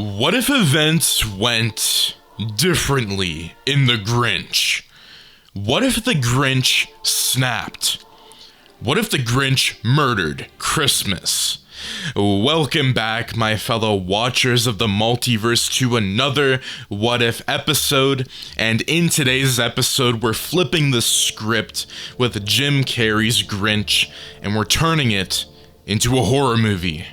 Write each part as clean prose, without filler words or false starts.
What if events went differently in the Grinch? What if the Grinch snapped? What if the Grinch murdered Christmas? Welcome back, my fellow watchers of the multiverse, to another What If episode. And in today's episode, we're flipping the script with Jim Carrey's Grinch, and we're turning it into a horror movie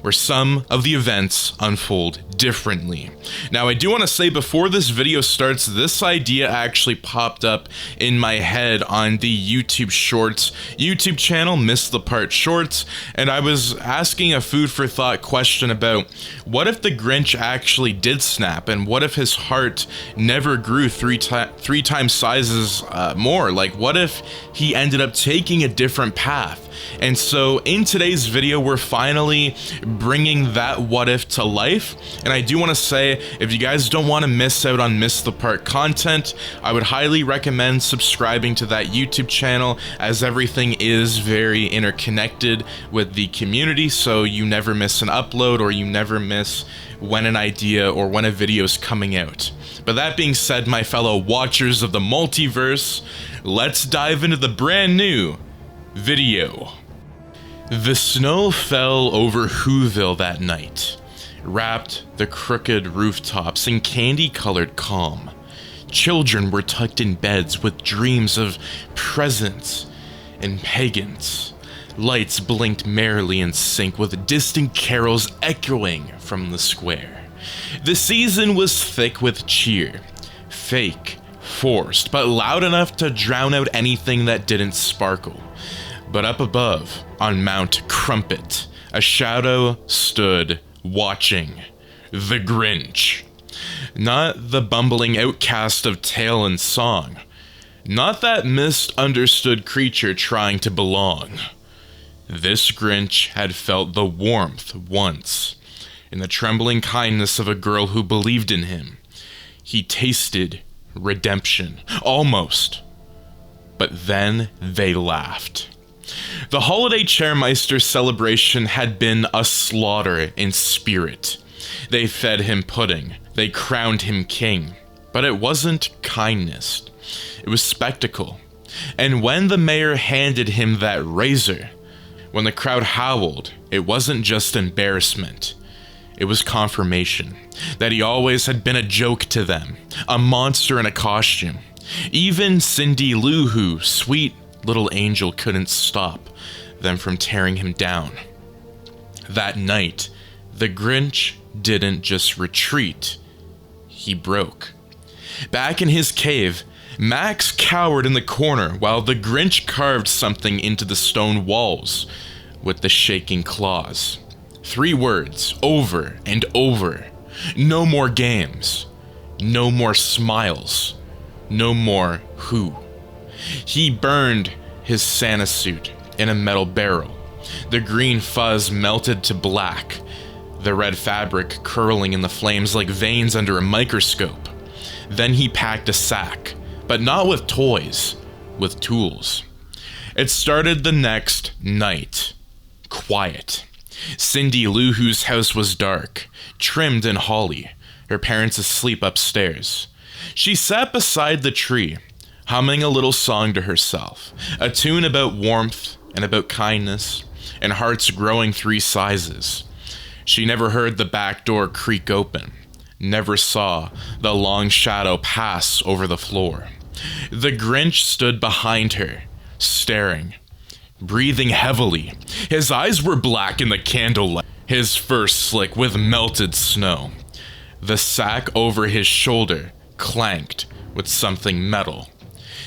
where some of the events unfold differently. Now, I do want to say before this video starts, this idea actually popped up in my head on the YouTube Shorts YouTube channel, MissedThePart Shorts, and I was asking a food for thought question about what if the Grinch actually did snap, and what if his heart never grew three times sizes more? Like, what if he ended up taking a different path? And so in today's video, we're finally bringing that what if to life. And I do want to say, if you guys don't want to miss out on MissedThePart content, I would highly recommend subscribing to that YouTube channel, as everything is very interconnected with the community, so you never miss an upload or you never miss when an idea or when a video is coming out. But that being said, my fellow watchers of the multiverse, let's dive into the brand new video. The snow fell over Whoville that night, wrapped the crooked rooftops in candy-colored calm. Children were tucked in beds with dreams of presents and pagans. Lights blinked merrily in sync with distant carols echoing from the square. The season was thick with cheer, fake, forced, but loud enough to drown out anything that didn't sparkle. But up above, on Mount Crumpet, a shadow stood watching the Grinch. Not the bumbling outcast of tale and song. Not that misunderstood creature trying to belong. This Grinch had felt the warmth once, in the trembling kindness of a girl who believed in him. He tasted redemption, almost. But then they laughed. The holiday Chairmeister celebration had been a slaughter in spirit. They fed him pudding, they crowned him king, but it wasn't kindness, it was spectacle. And when the mayor handed him that razor, when the crowd howled, it wasn't just embarrassment, it was confirmation that he always had been a joke to them, a monster in a costume. Even Cindy Lou Who, sweet little angel, couldn't stop them from tearing him down. That night, the Grinch didn't just retreat, he broke. Back in his cave, Max cowered in the corner while the Grinch carved something into the stone walls with the shaking claws. 3 words, over and over. No more games. No more smiles. No more who. He burned his Santa suit in a metal barrel. The green fuzz melted to black, the red fabric curling in the flames like veins under a microscope. Then he packed a sack, but not with toys, with tools. It started the next night. Quiet. Cindy Lou Who's house was dark, trimmed in holly, her parents asleep upstairs. She sat beside the tree, humming a little song to herself, a tune about warmth and about kindness, and hearts growing 3 sizes. She never heard the back door creak open, never saw the long shadow pass over the floor. The Grinch stood behind her, staring, breathing heavily. His eyes were black in the candlelight, his fur slick with melted snow. The sack over his shoulder clanked with something metal.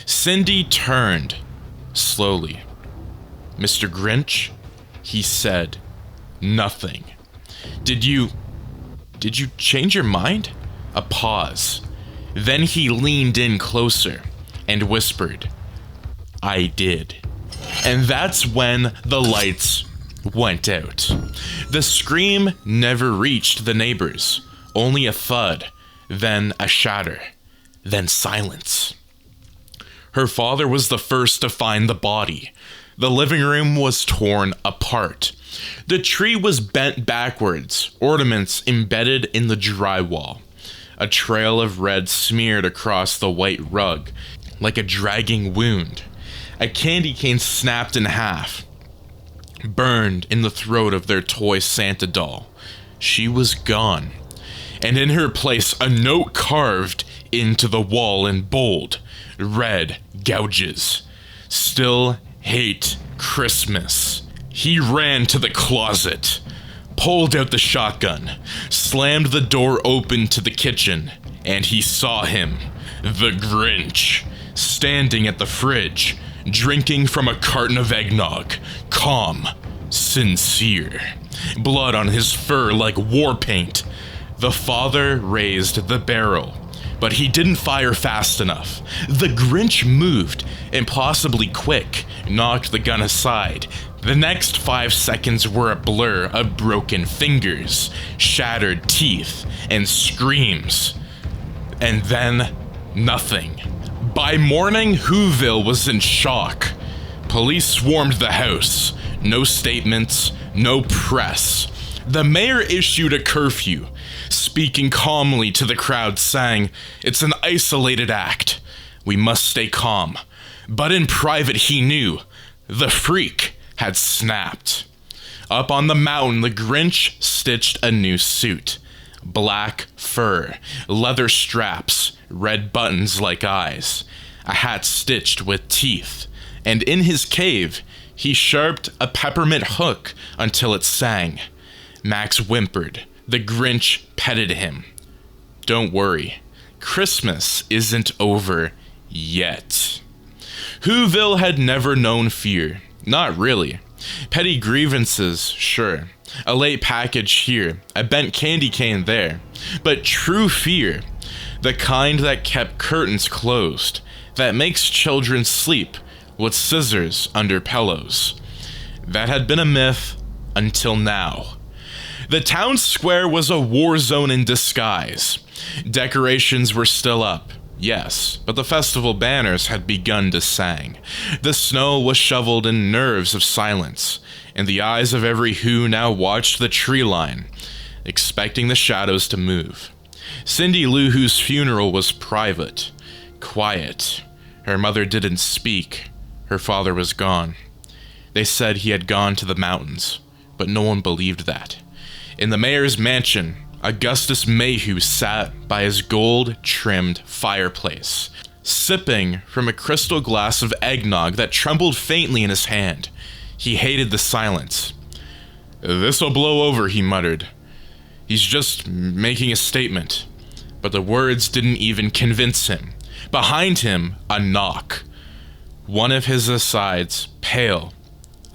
Cindy turned, slowly. "Mr. Grinch?" he said. "Nothing. Did you change your mind?" A pause. Then he leaned in closer and whispered, "I did." And that's when the lights went out. The scream never reached the neighbors. Only a thud, then a shatter, then silence. Her father was the first to find the body. The living room was torn apart. The tree was bent backwards, ornaments embedded in the drywall. A trail of red smeared across the white rug, like a dragging wound. A candy cane snapped in half, burned in the throat of their toy Santa doll. She was gone. And in her place, a note carved into the wall in bold, red gouges. Still hate Christmas. He ran to the closet, pulled out the shotgun, slammed the door open to the kitchen, and he saw him, the Grinch, standing at the fridge, drinking from a carton of eggnog, calm, sincere, blood on his fur like war paint. The father raised the barrel, but he didn't fire fast enough. The Grinch moved, impossibly quick, knocked the gun aside. The next 5 seconds were a blur of broken fingers, shattered teeth, and screams. And then, nothing. By morning, Whoville was in shock. Police swarmed the house. No statements, no press. The mayor issued a curfew, speaking calmly to the crowd, saying, "It's an isolated act. We must stay calm." But in private, he knew the freak had snapped. Up on the mountain, the Grinch stitched a new suit. Black fur, leather straps, red buttons like eyes, a hat stitched with teeth, and in his cave, he sharpened a peppermint hook until it sang. Max whimpered. The Grinch petted him. Don't worry, Christmas isn't over yet. Whoville had never known fear. Not really. Petty grievances, sure. A late package here, a bent candy cane there. But true fear, the kind that kept curtains closed, that makes children sleep with scissors under pillows. That had been a myth until now. The town square was a war zone in disguise. Decorations were still up, yes, but the festival banners had begun to sing. The snow was shoveled in nerves of silence, and the eyes of every who now watched the tree line, expecting the shadows to move. Cindy Lou Who's funeral was private, quiet. Her mother didn't speak. Her father was gone. They said he had gone to the mountains, but no one believed that. In the mayor's mansion, Augustus Mayhew sat by his gold-trimmed fireplace, sipping from a crystal glass of eggnog that trembled faintly in his hand. He hated the silence. "This'll blow over," he muttered. "He's just making a statement." But the words didn't even convince him. Behind him, a knock. One of his asides, pale,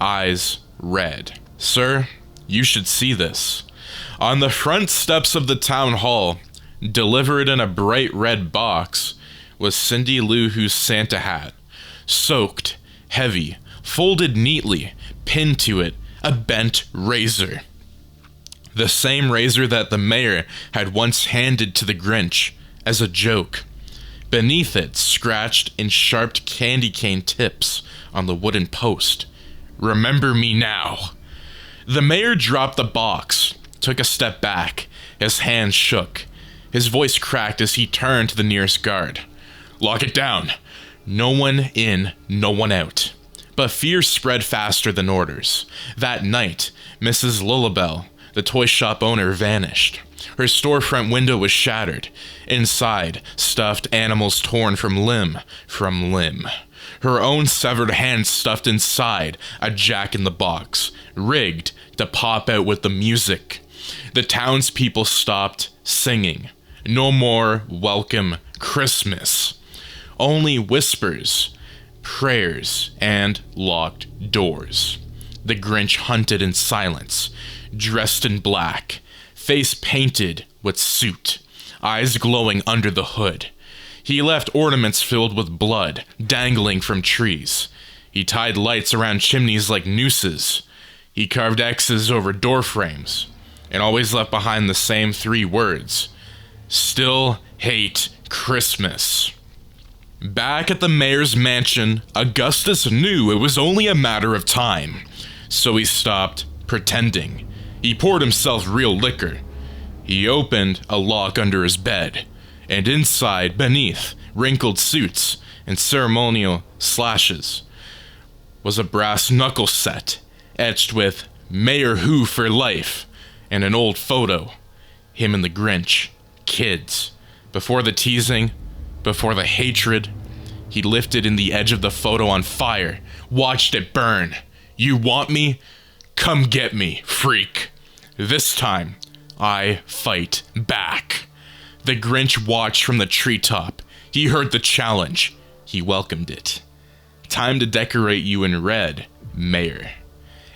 eyes red. "Sir, you should see this." On the front steps of the town hall, delivered in a bright red box, was Cindy Lou Who's Santa hat. Soaked, heavy, folded neatly, pinned to it, a bent razor. The same razor that the mayor had once handed to the Grinch as a joke. Beneath it, scratched in sharp candy cane tips on the wooden post. "Remember me now." The mayor dropped the box, took a step back. His hands shook. His voice cracked as he turned to the nearest guard. "Lock it down. No one in, no one out." But fear spread faster than orders. That night, Mrs. Lullabelle, the toy shop owner, vanished. Her storefront window was shattered. Inside, stuffed animals torn from limb. Her own severed hand stuffed inside a jack-in-the-box, rigged to pop out with the music. The townspeople stopped singing. No more welcome Christmas. Only whispers, prayers, and locked doors. The Grinch hunted in silence, dressed in black, face painted with soot, eyes glowing under the hood. He left ornaments filled with blood dangling from trees. He tied lights around chimneys like nooses. He carved X's over door frames, and always left behind the same 3 words: "Still hate Christmas." Back at the mayor's mansion, Augustus knew it was only a matter of time, so he stopped pretending. He poured himself real liquor. He opened a lock under his bed, and inside, beneath, wrinkled suits and ceremonial slashes, was a brass knuckle set, etched with Mayor Who for life, and an old photo. Him and the Grinch, kids. Before the teasing, before the hatred, he lifted in the edge of the photo on fire, watched it burn. You want me? Come get me, freak. This time, I fight back. The Grinch watched from the treetop. He heard the challenge. He welcomed it. Time to decorate you in red, Mayor.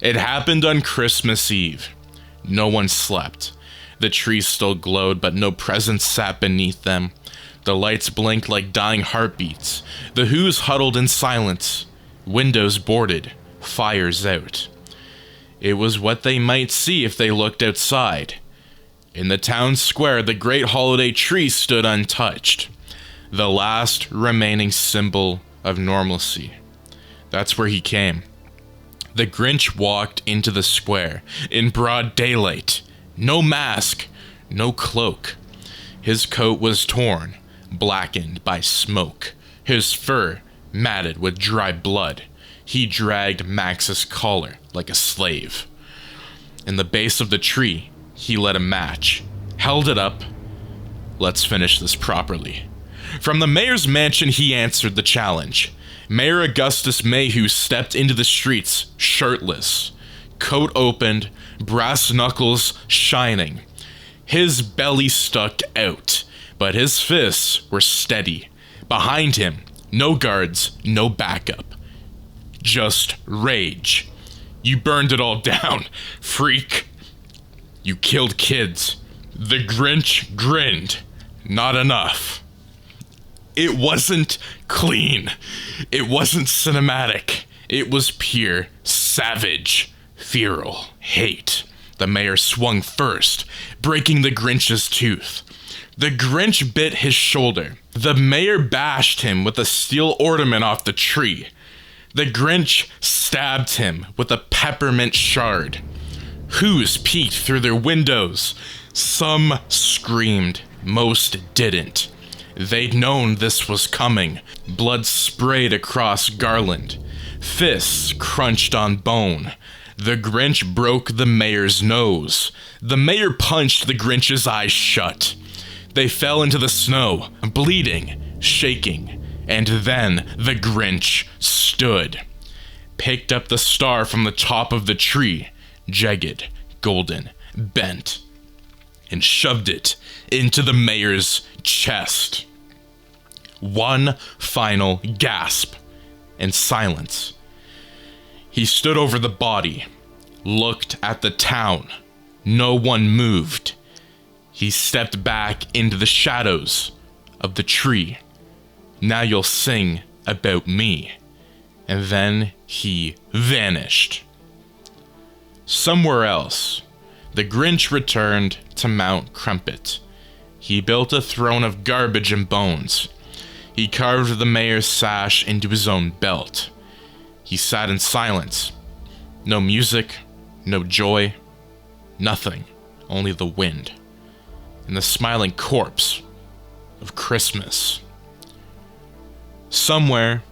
It happened on Christmas Eve. No one slept. The trees still glowed, but no presents sat beneath them. The lights blinked like dying heartbeats. The Whos huddled in silence. Windows boarded. Fires out. It was what they might see if they looked outside. In the town square, the great holiday tree stood untouched. The last remaining symbol of normalcy. That's where he came. The Grinch walked into the square in broad daylight. No mask, no cloak. His coat was torn, blackened by smoke. His fur matted with dry blood. He dragged Max's collar like a slave. In the base of the tree, he lit a match, held it up. Let's finish this properly. From the mayor's mansion, he answered the challenge. Mayor Augustus Mayhew stepped into the streets, shirtless, coat opened, brass knuckles shining. His belly stuck out, but his fists were steady. Behind him, no guards, no backup. Just rage. You burned it all down, freak. You killed kids. The Grinch grinned. Not enough. It wasn't clean. It wasn't cinematic. It was pure, savage, feral hate. The mayor swung first, breaking the Grinch's tooth. The Grinch bit his shoulder. The mayor bashed him with a steel ornament off the tree. The Grinch stabbed him with a peppermint shard. Whos peeked through their windows. Some screamed, most didn't. They'd known this was coming. Blood sprayed across garland. Fists crunched on bone. The Grinch broke the mayor's nose. The mayor punched the Grinch's eyes shut. They fell into the snow, bleeding, shaking. And then the Grinch stood. Picked up the star from the top of the tree, jagged, golden, bent, and shoved it into the mayor's chest. One final gasp and silence. He stood over the body, looked at the town. No one moved. He stepped back into the shadows of the tree. Now you'll sing about me. And then he vanished. Somewhere else, the Grinch returned to Mount Crumpet. He built a throne of garbage and bones. He carved the mayor's sash into his own belt. He sat in silence. No music, no joy, nothing, only the wind and the smiling corpse of Christmas. Somewhere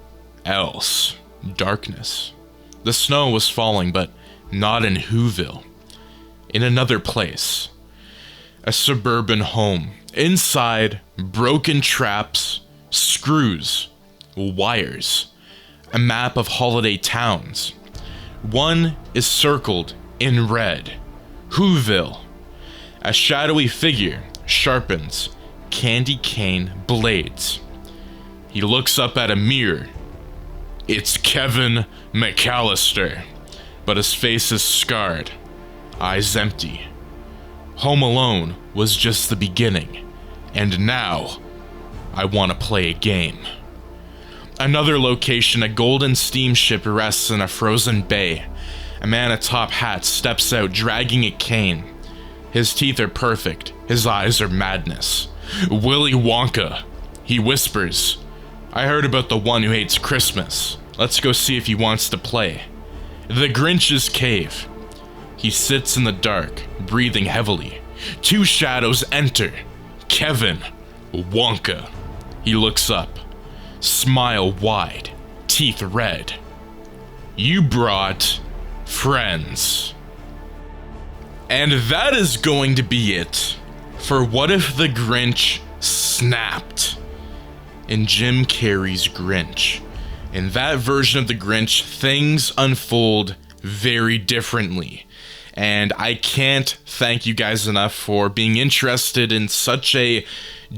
else, darkness. The snow was falling, but not in Whoville. In another place. A suburban home. Inside, broken traps, screws, wires. A map of holiday towns. One is circled in red. Whoville. A shadowy figure sharpens candy cane blades. He looks up at a mirror. It's Kevin McAllister, but his face is scarred, eyes empty. Home Alone was just the beginning, and now I want to play a game. Another location, a golden steamship rests in a frozen bay. A man atop hat steps out, dragging a cane. His teeth are perfect, his eyes are madness. Willy Wonka, he whispers. I heard about the one who hates Christmas. Let's go see if he wants to play. The Grinch's cave. He sits in the dark, breathing heavily. Two shadows enter. Kevin, Wonka. He looks up, smile wide, teeth red. You brought friends. And that is going to be it for What If the Grinch Snapped in Jim Carrey's Grinch. In that version of the Grinch, things unfold very differently. And I can't thank you guys enough for being interested in such a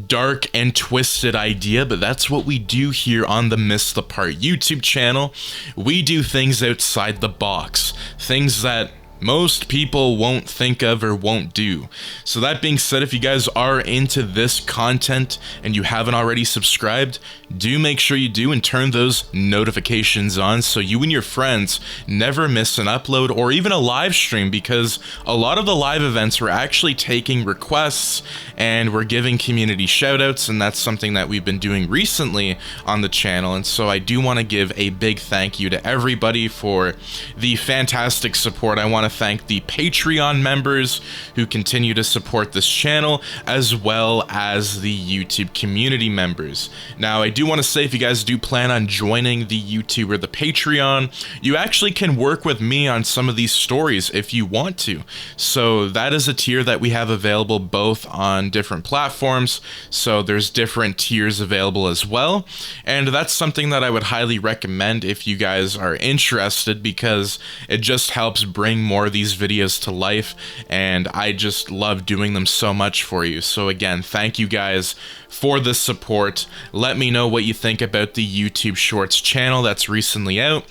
dark and twisted idea, but that's what we do here on the MissedThePart YouTube channel. We do things outside the box, things that most people won't think of or won't do. So that being said, if you guys are into this content and you haven't already subscribed, do make sure you do and turn those notifications on so you and your friends never miss an upload or even a live stream, because a lot of the live events we're actually taking requests and we're giving community shoutouts, and that's something that we've been doing recently on the channel. And so I do want to give a big thank you to everybody for the fantastic support. I want to thank the Patreon members who continue to support this channel, as well as the YouTube community members. Now, I do want to say, if you guys do plan on joining the YouTube or the Patreon, you actually can work with me on some of these stories if you want to. So that is a tier that we have available both on different platforms. So there's different tiers available as well. And that's something that I would highly recommend if you guys are interested, because it just helps bring more of these videos to life, and I just love doing them so much for you. So again, thank you guys for the support. Let me know what you think about the YouTube Shorts channel that's recently out.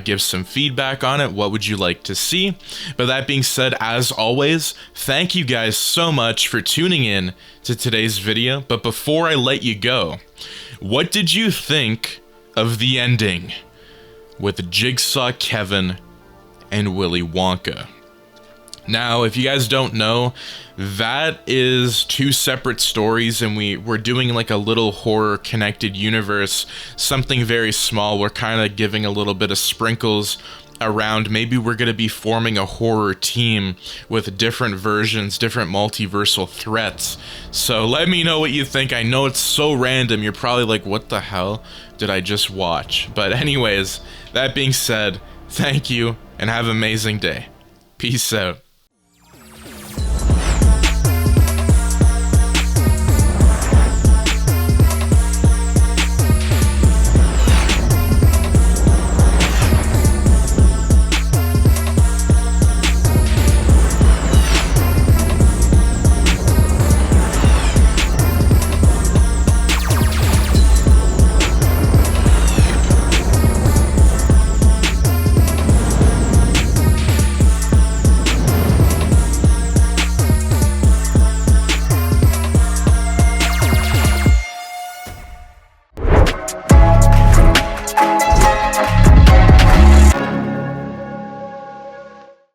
Give some feedback on it. What would you like to see? But that being said, as always, thank you guys so much for tuning in to today's video. But before I let you go, what did you think of the ending with Jigsaw Kevin and Willy Wonka? Now, if you guys don't know, that is two separate stories, and we're doing like a little horror connected universe, something very small. We're kind of giving a little bit of sprinkles around. Maybe we're going to be forming a horror team with different versions, different multiversal threats. So let me know what you think. I know it's so random. You're probably like, what the hell did I just watch? But anyways, that being said, thank you and have an amazing day. Peace out.